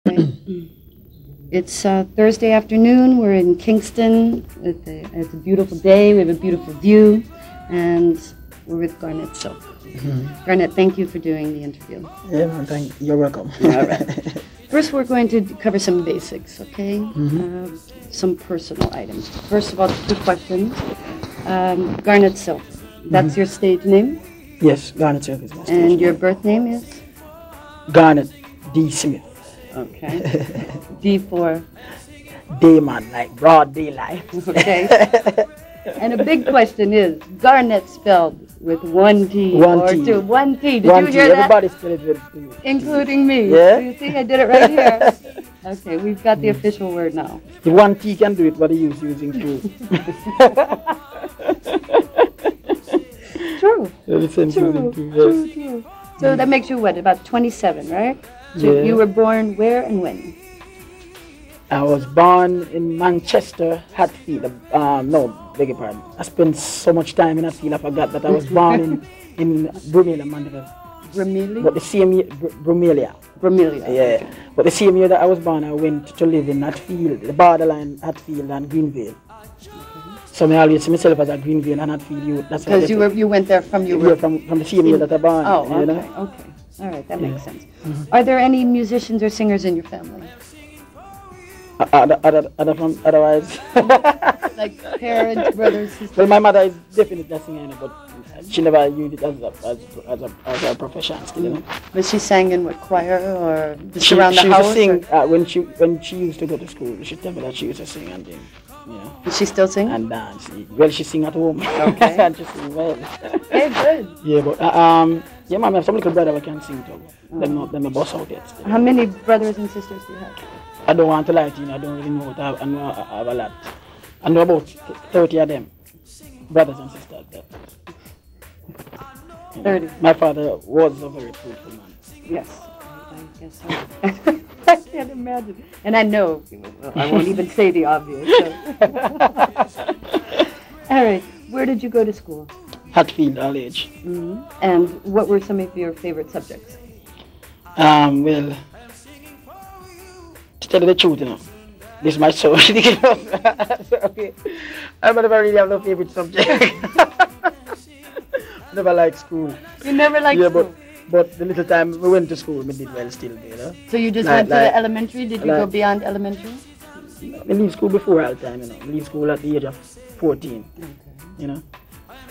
Okay. It's Thursday afternoon. We're in Kingston. It's a beautiful day. We have a beautiful view, and we're with Garnet Silk. Garnet, thank you for doing the interview. Yeah, man, you're welcome. All right. First, we're going to cover some basics, okay? Some personal items. First of all, 2 questions. Garnet Silk, that's your stage name? Yes, Garnet Silk is my stage And name. your birth name is? Garnet D. Smith. Okay. D for? Dayman, like broad daylight. Okay. And a big question is, Garnet spelled with 1 T One or T. 2? 1 T. Did One you T, hear that? everybody spell it with T. Including me. Yeah. So you see, I did it right here. Okay, we've got the official word now. If 1 T can do it, what are you using 2? True. True. True. So that makes you what, about 27, right? So Yeah. you were born where and when? I was born in Manchester, Hatfield. No, beg your pardon. I spent so much time in Hatfield, I forgot that I was born in Brumelia, Mandeville. Bramelia? But the same year, Brumelia. Bramelia. Yeah. But the same year that I was born, I went to live in Hatfield, the borderline Hatfield and Greenvale. So I always see myself as a Greenvale and Hatfield youth. That's why Because you went there from you were... from the same year that I born. Oh, okay, you know? okay. All right, that makes sense. Are there any musicians or singers in your family? Otherwise. Like parents, brothers, sisters? Well, my mother is definitely a singer, but she never used it as a profession, you know. But she sang in what, choir or just She around the used house? to sing when she used to go to school. She told me that she used to sing and then, you know. Does she still sing? And dance. Well, she sing at home. Okay. And she sing well. Okay, good. Yeah, but yeah, mom, I have some little brother who can sing too. Them a boss out yet. Still. How many brothers and sisters do you have? I don't want to lie to you. I don't really know. I know I have a lot. I know about 30 of them, brothers and sisters. 30. My father was a very fruitful man. Yes, I guess so. I can't imagine. And I know, well, I won't even say the obvious. So. All right, where did you go to school? Hatfield, all age. And what were some of your favorite subjects? Well, to tell you the truth, you know, this is my so ridiculous. Okay. I never really have no favorite subject. Never liked school. You never liked school? But the little time we went to school, we did well still, you know. So you just went to the elementary? Did you go beyond elementary? I leave school before all the time, you know. I leave school at the age of 14, you know.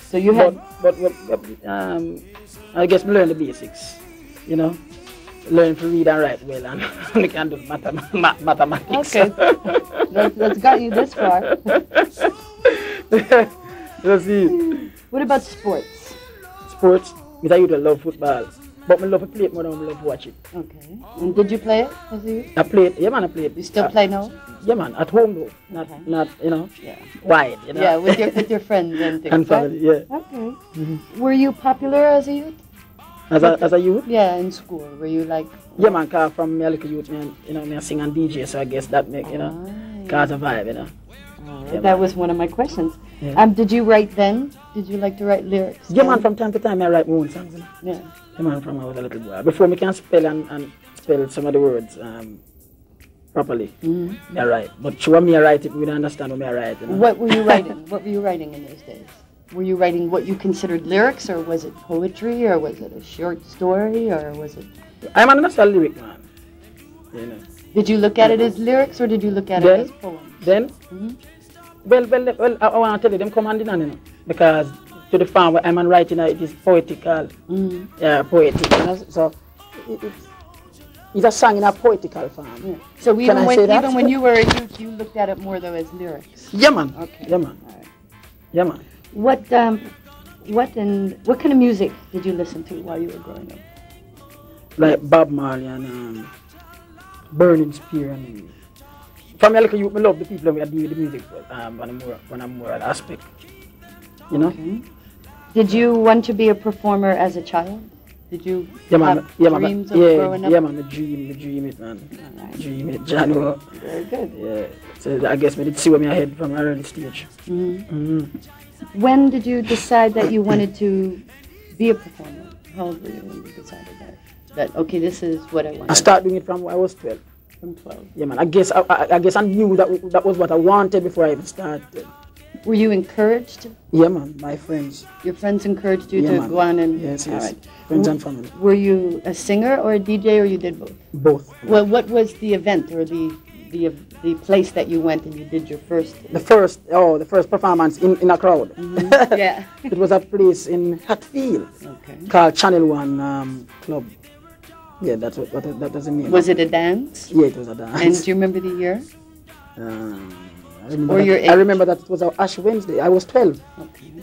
So you had... But I guess we learned the basics, you know. Learn to read and write well, and we can do mathematics. Okay, that's got you this far. Let's see. What about sports? Sports, because I used to love football, but I love to play it more than I love to watch it. Okay. And did you play it as a youth? I played, yeah man, I played. You still play now? Yeah man, at home though, not you know, wide, you know. Yeah, with your friends and things. And family, yeah. Okay. Were you popular as a youth? As a youth? Yeah, in school. Were you like... Yeah man, cause from my little youth, man, you know, me I sing and DJ, so I guess that make, you know, cause a vibe, you know. Yeah, that was one of my questions. Yeah. Did you write then? Did you like to write lyrics? Yeah man, from time to time I write my own songs, you know. Yeah. Yeah man, from I was a little boy. Before me can spell and spell some of the words properly, I write. But sure me I write it, we don't understand what me I write, you know. What were you writing? What were you writing in those days? Were you writing what you considered lyrics, or was it poetry, or was it a short story, or was it... I'm an understand lyric man, you know. Did you look at it as lyrics, or did you look at it as poems? Then, well, I want to tell you, them come hand in hand, you know, because to the farm where I'm writing, it is poetical, poetic, you know, so it's a song in a poetical form. Yeah. So even when you were a youth, you looked at it more though as lyrics? Yeah man, okay. Yeah man, right. Yeah man. What kind of music did you listen to while you were growing up? Like Bob Marley and Burning Spear, and from a little youth, I love the people who do the music when I'm more at aspect, you know. Okay. Did you want to be a performer as a child? Did you have dreams of growing up? Yeah man, I dream it man. Right. Dream it, Jano. Very good. Yeah. So I guess we did see where my head from an early stage. When did you decide that you wanted to be a performer? How old were you when you decided that okay, this is what I want? I started doing it from when I was 12. From 12. Yeah, man. I guess I knew that was what I wanted before I even started. Were you encouraged? Yeah, man. My friends. Your friends encouraged you Yeah, to man. go on and... Yes. All right. Friends and family. Were you a singer or a DJ, or you did both? Both. Well, what was the event or the place that you went and you did your first? The first performance in a crowd. Mm-hmm. Yeah. It was a place in Hatfield. Okay. Called Channel One Club. Yeah, that's what that doesn't mean. Was it a dance? Yeah, it was a dance. And do you remember the year? I remember that it was Ash Wednesday. I was 12. Okay.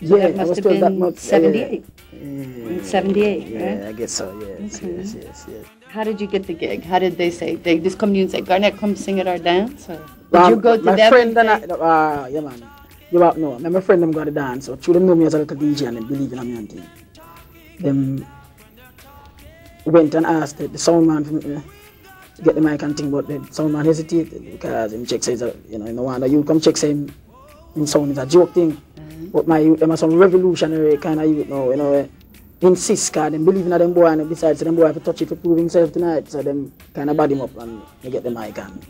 So Yeah, that must I was have 12 been that month. 78. Yeah. In 78, Yeah, right? I guess so. Yes, Okay. yes. How did you get the gig? How did they say? They just come to you and say, Garnet, come sing at our dance? Or did you go to my them? friend and I, yeah, man. You don't know. My friend them got to dance. So through them know me as a little DJ and they believe in me and thing. Them went and asked the sound man to get the mic and thing, but the sound man hesitated because him check says, no wonder you come check say him sound is a joke thing. But my youth, them are some revolutionary kind of youth now, insist because them believe in them boy and besides them boy have to touch it to prove himself tonight, so them kind of body him up and they get the mic and.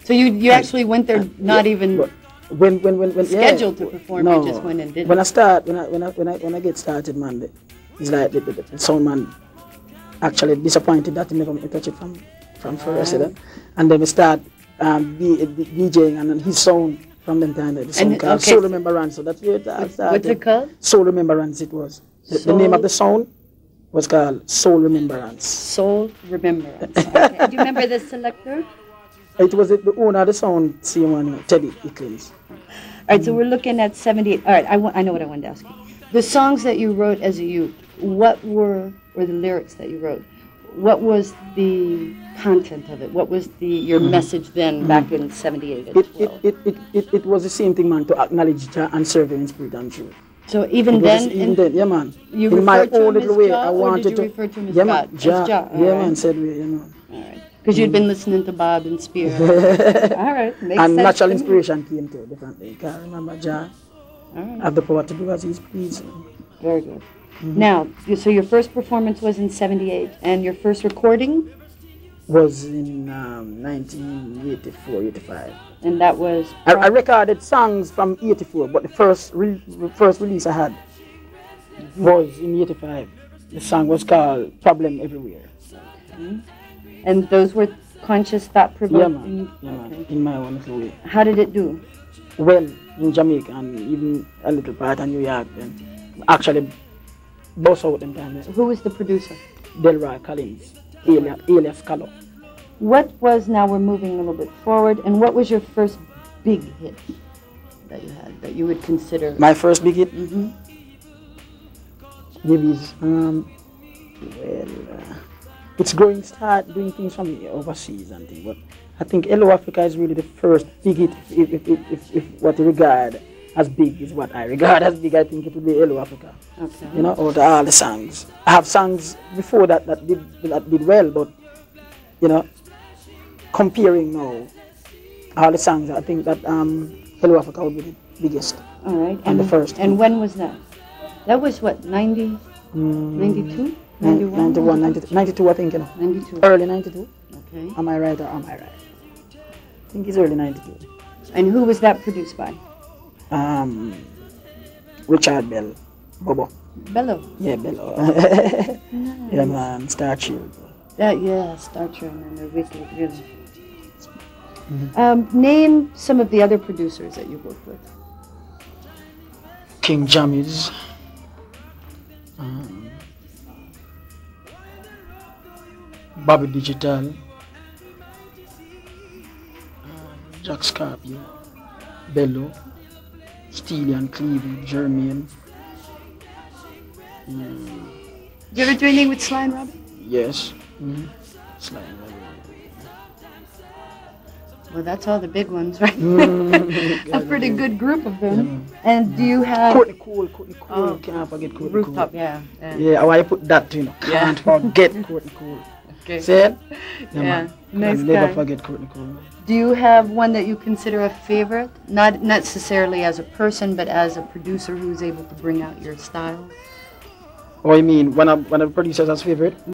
So you actually went there not even when scheduled to perform, no, you just went and did when it? I get started, man, it's like the sound man actually disappointed that he never touch it from first, and then we start DJing and then his sound from them time the song called Soul Remembrance. So that's where it started. What's it called? Soul Remembrance. It was the name of the sound was called Soul Remembrance. Soul Remembrance. Okay. Do you remember the selector? It was the owner of the sound, same one, Teddy Ickles. All right, so we're looking at 78. All right, I know what I wanted to ask you. The songs that you wrote as a youth, or the lyrics that you wrote, what was the content of it? What was your message then back in 78 and 12? It was the same thing, man, to acknowledge Jah and serve him in spirit and truth. So even then, yeah, man. You in my referred to own him as little way, Jah, I or wanted did to. you refer to him as Yeah, God? man, Jah. Jah. Yeah, All man, right. said we, All right. Because you'd been listening to Bob and Spear. All right, makes and sense natural to me. inspiration came too, differently. You can't remember Jah. All right. Have the power to do as he's pleased. Very good. Now, so your first performance was in 78, and your first recording? Was in 1984, 85. And that was? I recorded songs from 84, but the first release I had was in 85. The song was called Problem Everywhere. Okay. And those were conscious, thought-provoking? Yeah, man, in my own little way. How did it do? Well, in Jamaica and even a little part of New York, and actually both out them time. Who was the producer? Delroy Collins, alias Calo. What was, now we're moving a little bit forward, and what was your first big hit that you had, that you would consider? My first big hit? Mm-hmm. Maybe it's growing start doing things from the overseas and things, but I think Hello Africa is really the first big hit. If what you regard as big is what I regard as big, I think it would be Hello Africa. Okay. Out of all the songs. I have songs before that did well, but comparing now all the songs, I think that Hello Africa would be the biggest. All right. And the first. And when was that? That was what, 90, 92? 91? 91, 92, I think, 92. Early 92. Okay. Am I right or am I right? I think it's early 92. And who was that produced by? Richard Bell. Bobo. Bello. Yeah, Bello. Nice. Yeah, man, Star Shield. Star Trek and the Wicked, really. Name some of the other producers that you worked with. King Jammies. Bobby Digital. Jack Scarpio. Bello. Steely and Cleveland. Jermaine. Did you ever do anything with Sly and Robbie? Yes. Sly and Robbie. Well, that's all the big ones, right? A pretty good group of them. Yeah. And do you have... Courtney Cole. Oh, Can't forget Courtney Rooftop, Cole. yeah. Yeah, why you put that, Can't forget Courtney Cole. Okay. See it? Yeah, nice never guy. forget Courtney Cole. Do you have one that you consider a favorite? Not necessarily as a person, but as a producer who's able to bring out your style? Oh, you mean one of the producers as favorite?